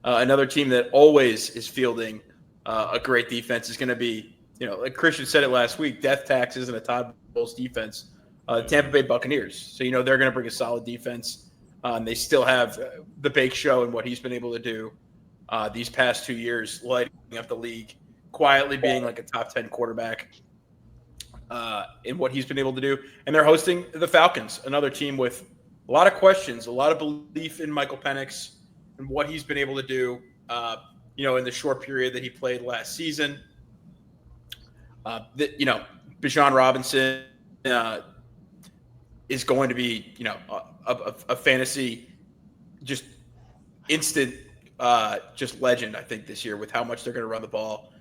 Another team that always is fielding a great defense is going to be, like Christian said it last week, death taxes and a Todd Bowles defense, Tampa Bay Buccaneers. So, they're going to bring a solid defense. They still have the Bake Show and what he's been able to do these past 2 years, lighting up the league, quietly being like a top 10 quarterback in what he's been able to do. And they're hosting the Falcons, another team with a lot of questions, a lot of belief in Michael Penix and what he's been able to do, in the short period that he played last season. Bijan Robinson is going to be, a fantasy just instant just legend, I think, this year with how much they're going to run the ball.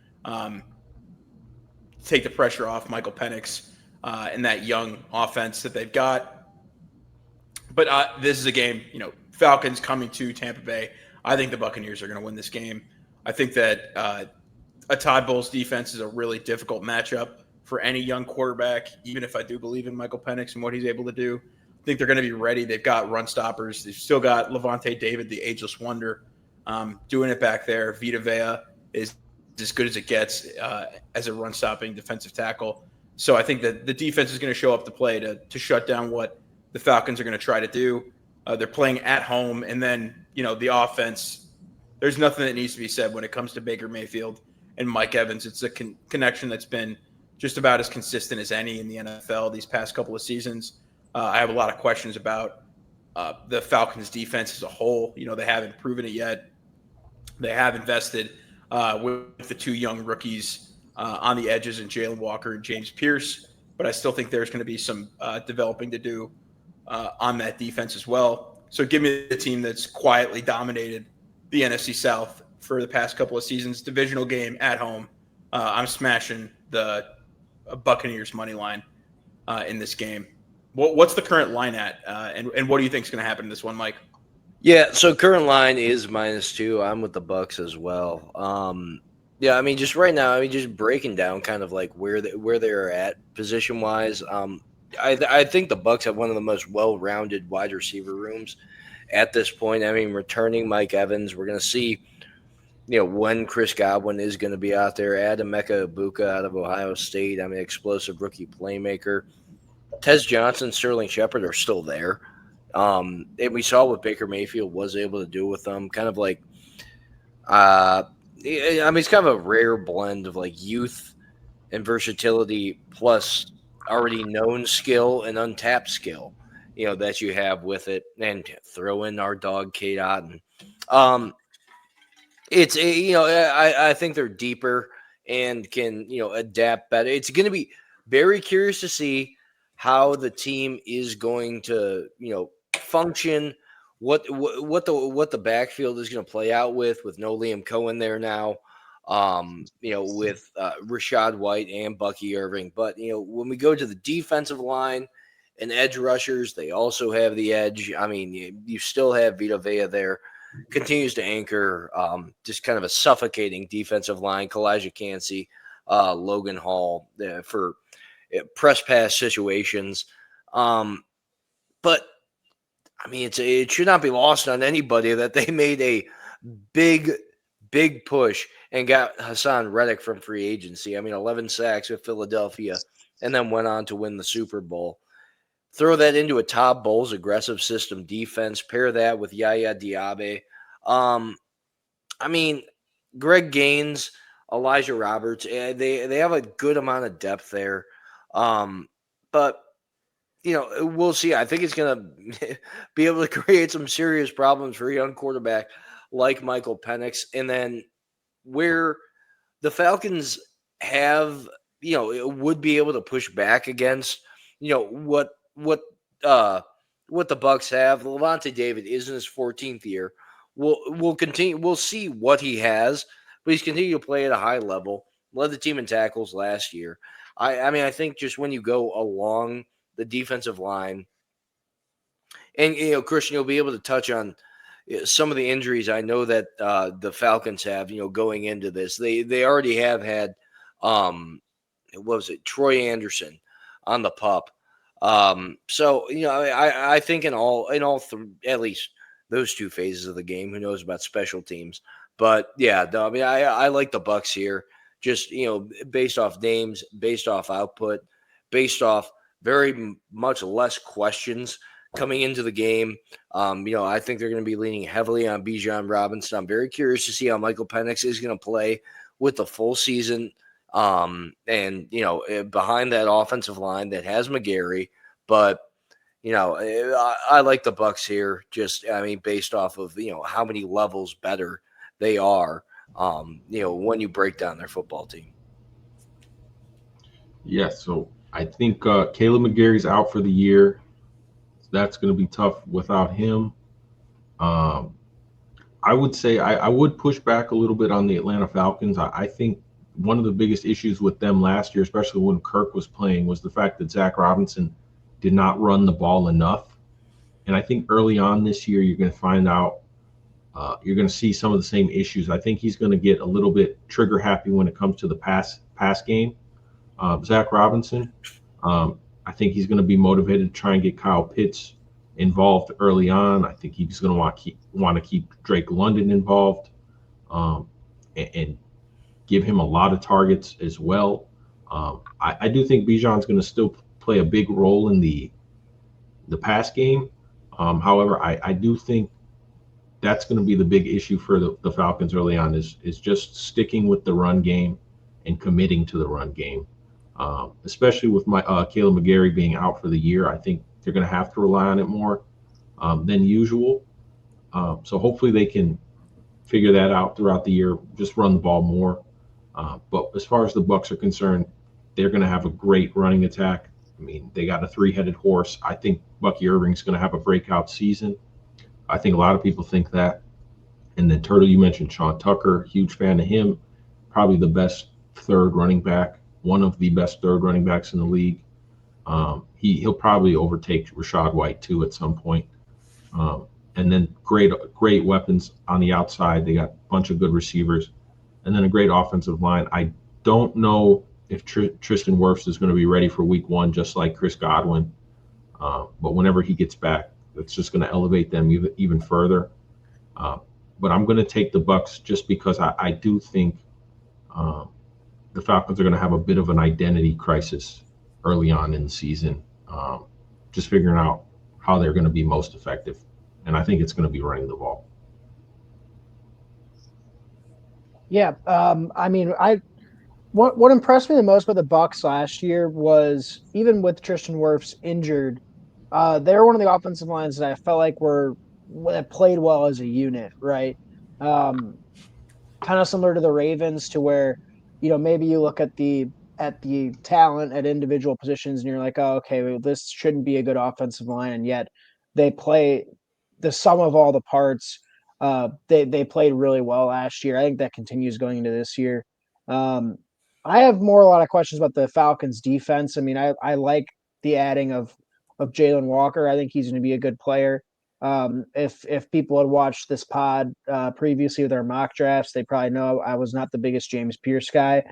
Take the pressure off Michael Penix and that young offense that they've got. But this is a game, Falcons coming to Tampa Bay. I think the Buccaneers are going to win this game. I think that a Todd Bowles defense is a really difficult matchup for any young quarterback, even if I do believe in Michael Penix and what he's able to do. I think they're going to be ready. They've got run stoppers. They've still got Levante David, the ageless wonder, doing it back there. Vita Vea is as good as it gets as a run-stopping defensive tackle. So I think that the defense is going to show up to play to shut down what the Falcons are going to try to do. They're playing at home, and then, the offense, there's nothing that needs to be said when it comes to Baker Mayfield and Mike Evans. It's a connection that's been just about as consistent as any in the NFL these past couple of seasons. I have a lot of questions about the Falcons' defense as a whole. They haven't proven it yet. They have invested with the two young rookies on the edges in Jalen Walker and James Pierce, but I still think there's going to be some developing to do on that defense as well. So give me the team that's quietly dominated the NFC South for the past couple of seasons. Divisional game at home. I'm smashing the Buccaneers money line in this game. What's the current line at, and what do you think is going to happen in this one, Mike? Yeah, so current line is -2. I'm with the Bucks as well. Yeah, I mean, just right now, just breaking down kind of like where they're at position wise. I think the Bucks have one of the most well-rounded wide receiver rooms at this point. I mean, returning Mike Evans, we're going to see, when Chris Godwin is going to be out there. Emeka Egbuka out of Ohio State. I mean, explosive rookie playmaker. Tez Johnson, Sterling Shepard are still there. And we saw what Baker Mayfield was able to do with them. Kind of like, it's kind of a rare blend of like youth and versatility plus already known skill and untapped skill, that you have with it. And throw in our dog, Kate Otten. I think they're deeper and can, adapt better. It's going to be very curious to see how the team is going to, function, what the backfield is going to play out with no Liam Cohen there now, with Rashad White and Bucky Irving. But, when we go to the defensive line and edge rushers, they also have the edge. I mean, you still have Vita Vea there, continues to anchor just kind of a suffocating defensive line. Kalijah Cansey, Logan Hall for press pass situations. But I mean, it should not be lost on anybody that they made a big push and got Hassan Reddick from free agency. I mean, 11 sacks with Philadelphia and then went on to win the Super Bowl. Throw that into a Todd Bowles aggressive system defense. Pair that with Yaya Diaby. I mean, Greg Gaines, Elijah Roberts, they have a good amount of depth there. But, we'll see. I think it's going to be able to create some serious problems for a young quarterback like Michael Penix. And then where the Falcons have, would be able to push back against, what the Bucks have. Levante David is in his 14th year. We'll continue. We'll see what he has, but he's continued to play at a high level. Led the team in tackles last year. I think just when you go along the defensive line, and Christian, you'll be able to touch on some of the injuries I know that the Falcons have. Going into this, they already have had what was it, Troy Anderson on the pup. So I think in all at least those two phases of the game. Who knows about special teams? But yeah, no, I mean, I like the Bucks here, just based off names, based off output, based off very much less questions coming into the game. I think they're going to be leaning heavily on Bijan Robinson. I'm very curious to see how Michael Penix is going to play with the full season. Behind that offensive line that has McGarry, but I like the Bucks here. Just, I mean, based off of how many levels better they are. When you break down their football team. Yeah, so I think Caleb McGarry's out for the year. That's going to be tough without him. Um, I would say I would push back a little bit on the Atlanta Falcons. I think one of the biggest issues with them last year, especially when Kirk was playing, was the fact that Zach Robinson did not run the ball enough. And I think early on this year, you're going to find out, you're going to see some of the same issues. I think he's going to get a little bit trigger happy when it comes to the pass game. Zach Robinson, I think he's going to be motivated to try and get Kyle Pitts involved early on. I think he's going to want to keep Drake London involved, and give him a lot of targets as well. I do think Bijan's going to still play a big role in the pass game. However, I do think that's going to be the big issue for the Falcons early on is just sticking with the run game and committing to the run game. Especially with Caleb McGarry being out for the year, I think they're going to have to rely on it more than usual. So hopefully they can figure that out throughout the year, just run the ball more. But as far as the Bucs are concerned, they're going to have a great running attack. I mean, they got a three-headed horse. I think Bucky Irving's going to have a breakout season. I think a lot of people think that. And then Turtle, you mentioned Sean Tucker, huge fan of him, probably the best third running back, one of the best third running backs in the league. He'll probably overtake Rachaad White too at some point. And then great weapons on the outside. They got a bunch of good receivers, and then a great offensive line. I don't know if Tristan Wirfs is going to be ready for Week 1, just like Chris Godwin. But whenever he gets back, it's just going to elevate them even further. But I'm going to take the Bucs just because I do think the Falcons are going to have a bit of an identity crisis early on in the season, just figuring out how they're going to be most effective. And I think it's going to be running the ball. Yeah, I mean, what impressed me the most about the Bucs last year was even with Tristan Wirfs injured, they were one of the offensive lines that I felt like that played well as a unit, right? Kind of similar to the Ravens, to where maybe you look at the talent at individual positions and you're like, oh, okay, well, this shouldn't be a good offensive line, and yet they play the sum of all the parts. They played really well last year. I think that continues going into this year. I have a lot of questions about the Falcons defense. I mean, I like the adding of Jalen Walker. I think he's going to be a good player. If people had watched this pod previously with our mock drafts, they probably know I was not the biggest James Pierce guy.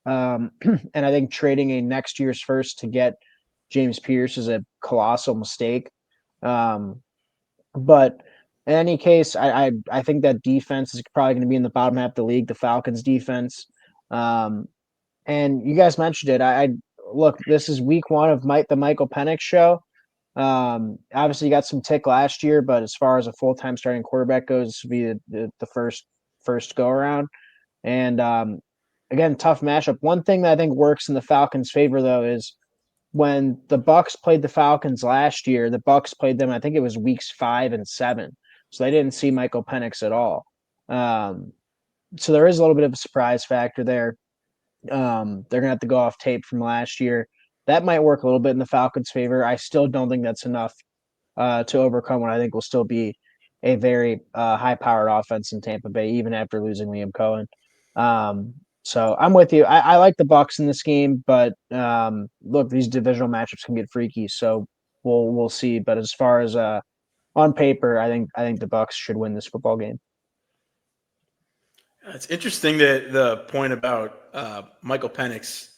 And I think trading a next year's first to get James Pierce is a colossal mistake. But in any case, I think that defense is probably going to be in the bottom half of the league, the Falcons defense. And you guys mentioned it. I look, this is week 1 of the Michael Penix show. Obviously, you got some tick last year, but as far as a full-time starting quarterback goes, this would be the first go around. And again, tough matchup. One thing that I think works in the Falcons' favor, though, is when the Bucs played the Falcons last year, the Bucs played them, I think it was weeks 5 and 7. So they didn't see Michael Penix at all. So there is a little bit of a surprise factor there. They're going to have to go off tape from last year. That might work a little bit in the Falcons' favor. I still don't think that's enough to overcome what I think will still be a very high-powered offense in Tampa Bay, even after losing Liam Cohen. So I'm with you. I like the Bucs in this game, but look, these divisional matchups can get freaky. So we'll see. But as far as on paper, I think the Bucs should win this football game. It's interesting that the point about Michael Penix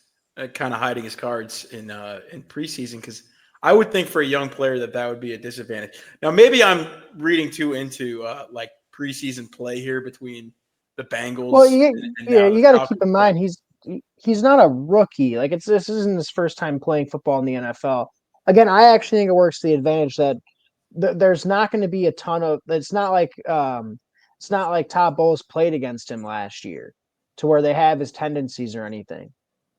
kind of hiding his cards in preseason, because I would think for a young player that would be a disadvantage. Now, maybe I'm reading too into like preseason play here between the Well, Bengals and now the you got to keep Falcons. in But mind he's not a rookie. Like this isn't his first time playing football in the NFL. Again, I actually think it works to the advantage that there's not going to be a ton of. It's not like Todd Bowles played against him last year, to where they have his tendencies or anything.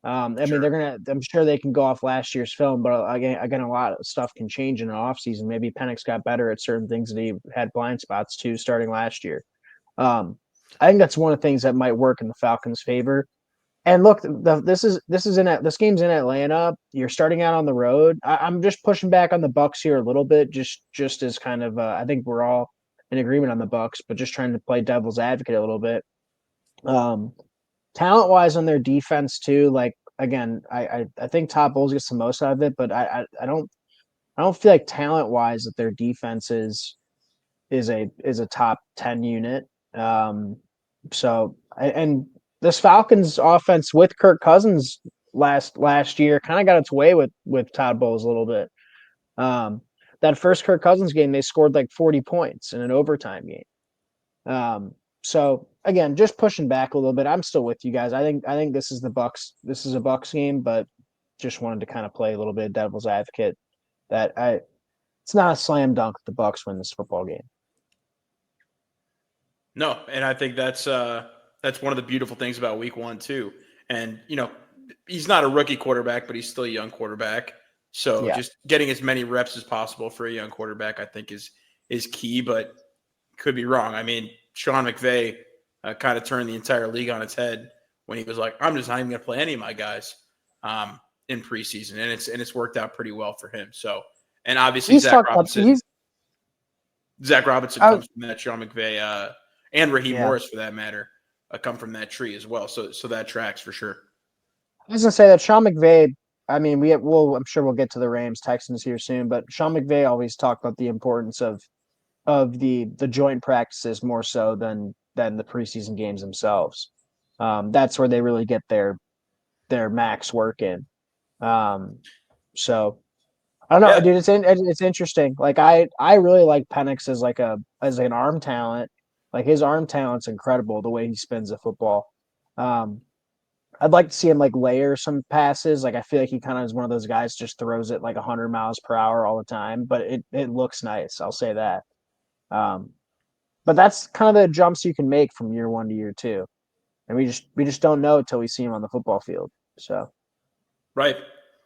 I mean, sure. I'm sure they can go off last year's film, but again, a lot of stuff can change in an offseason. Maybe Penix got better at certain things that he had blind spots to starting last year. Um, I think that's one of the things that might work in the Falcons' favor. And look, this game's in Atlanta. You're starting out on the road. I'm just pushing back on the Bucks here a little bit, just as kind of I think we're all in agreement on the Bucks, but just trying to play devil's advocate a little bit. Um, talent wise on their defense too. Like again, I think Todd Bowles gets the most out of it, but I don't feel like talent wise that their defense is a top 10 unit. So and this Falcons offense with Kirk Cousins last year kind of got its way with Todd Bowles a little bit. That first Kirk Cousins game, they scored like 40 points in an overtime game. So again, just pushing back a little bit. I'm still with you guys. I think this is the Bucks. This is a Bucks game, but just wanted to kind of play a little bit of devil's advocate. It's not a slam dunk that the Bucks win this football game. No, and I think that's one of the beautiful things about Week 1 too. And he's not a rookie quarterback, but he's still a young quarterback. So Yeah. just getting as many reps as possible for a young quarterback, I think is key. But could be wrong. I mean, Sean McVay kind of turned the entire league on its head when he was like, "I'm just not even going to play any of my guys in preseason," and it's worked out pretty well for him. So, and obviously He's Zach talked about Robinson I, comes from that Sean McVay and Raheem yeah. Morris for that matter come from that tree as well. So that tracks for sure. I was gonna say that Sean McVay. I mean, I'm sure we'll get to the Rams Texans here soon, but Sean McVay always talked about the importance of the joint practices more so than the preseason games themselves. That's where they really get their max work in. So I don't know, Yeah. dude. It's interesting. Like I really like Penix as an arm talent. Like his arm talent's incredible. The way he spins the football. I'd like to see him like layer some passes. Like I feel like he kind of is one of those guys just throws it like 100 miles per hour all the time, but it looks nice. I'll say that. But that's kind of the jumps you can make from year 1 to year 2, and we just don't know until we see him on the football field. So Right.